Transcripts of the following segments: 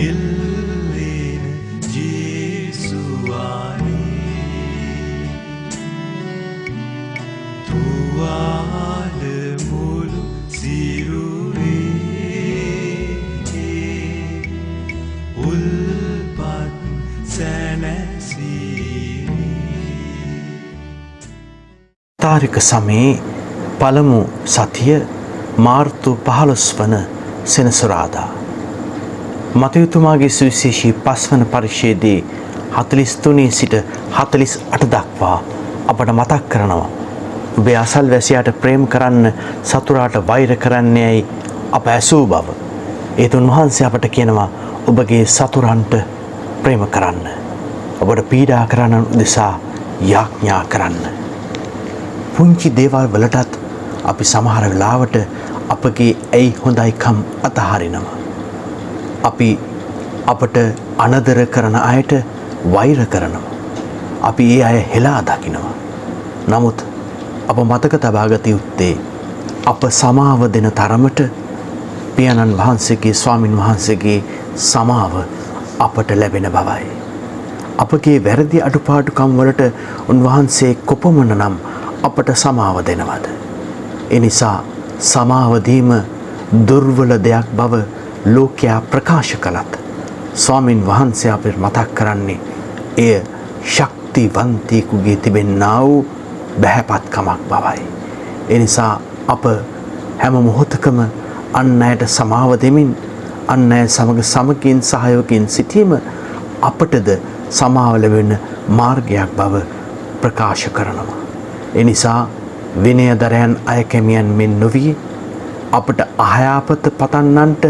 එල්ලෙන ජේසුවානේ තුවාල මුළු සිරුරේ උල්පත් සැනසීමේ තාරික සමයේ පළමු සතිය මාර්තු 15 වන සෙනසුරාදා මතයුතුමාගේ සුවිශේෂී 5 වන පරිච්ඡේදයේ 43 සිට 48 දක්වා අපට මතක් කරනවා ඔබේ අසල්වැසියාට ප්‍රේම කරන්න සතුරාට වෛර කරන්නේයි අප ඇසූ බව. ඒ තුන් වහන්සේ අපට කියනවා ඔබගේ සතුරන්ට ප්‍රේම කරන්න. ඔබට පීඩා කරන්න උදෙසා යාඥා කරන්න. පුංචි දේවල් වලටත් අපි සමහර වෙලාවට අපගේ ඇයි හොඳයිකම් අතහරිනවා. අපි අපට අනදර කරන අයට වෛර කරනවා. අපි ඒ අය හෙලා දකිනවා. නමුත් අප මතක තබාගත යුත්තේ අප සමාව දෙන තරමට පියාණන් වහන්සේගේ ස්වාමින් වහන්සේගේ සමාව අපට ලැබෙන බවයි. අපගේ වැරදි අඩුපාඩුකම් වලට උන්වහන්සේ කොපමණ නම් අපට සමාව දෙනවද? ඒ නිසා සමාව දීම දුර්වල දෙයක් බව ලෝකයා ප්‍රකාශ කළත් ස්වාමින් වහන්සේ අපට මතක් කරන්නේ එය ශක්තිවන්තයෙකුගේ තිබෙන්නා වූ බැහැපත්කමක් බවයි. ඒ නිසා අප හැම මොහොතකම අන් අයට සමාව දෙමින් අන් අය සමග සමගින් සහයෝගයෙන් සිටීම අපටද සමාව ලැබෙන මාර්ගයක් බව ප්‍රකාශ කරනවා. ඒ නිසා විනයදරයන් අයකැමියන් මෙන් නොවී අපට අයහපත පතන්නන්ට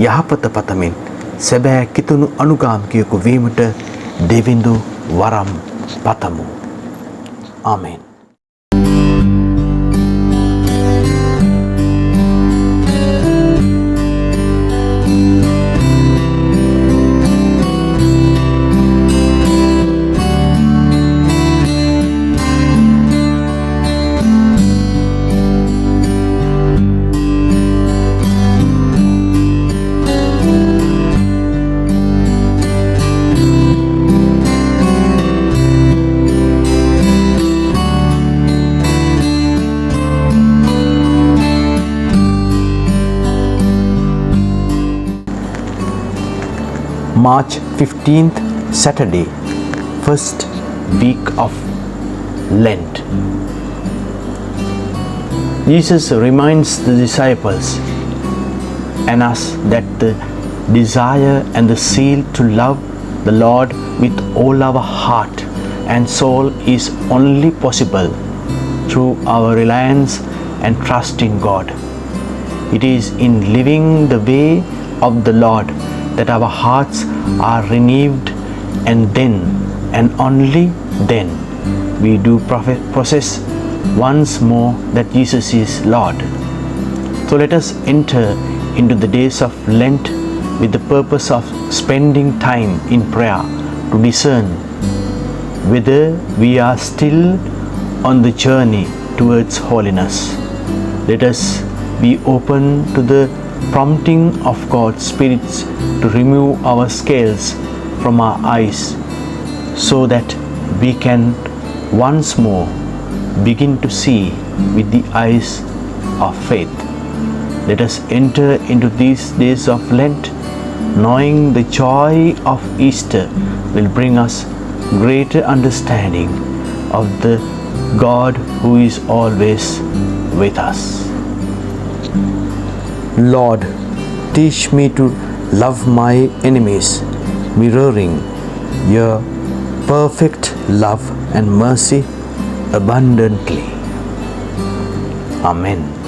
යහපත පතමින් සැබෑ කිතුණු අනුගාමිකයෙකු වීමට දෙවිඳු වරම් පතමු. ආමේන්. March 15th, Saturday, first week of Lent. Jesus reminds the disciples and us that the desire and the zeal to love the Lord with all our heart and soul is only possible through our reliance and trust in God. It is in living the way of the Lord that our hearts are renewed, and then and only then we do process once more that Jesus is Lord. So let us enter into the days of Lent with the purpose of spending time in prayer to discern whether we are still on the journey towards holiness. Let us be open to the prompting of God's Spirit to remove our scales from our eyes so that we can once more begin to see with the eyes of faith. Let us enter into these days of Lent knowing the joy of Easter will bring us greater understanding of the God who is always with us. Lord, teach me to love my enemies, mirroring your perfect love and mercy abundantly. Amen.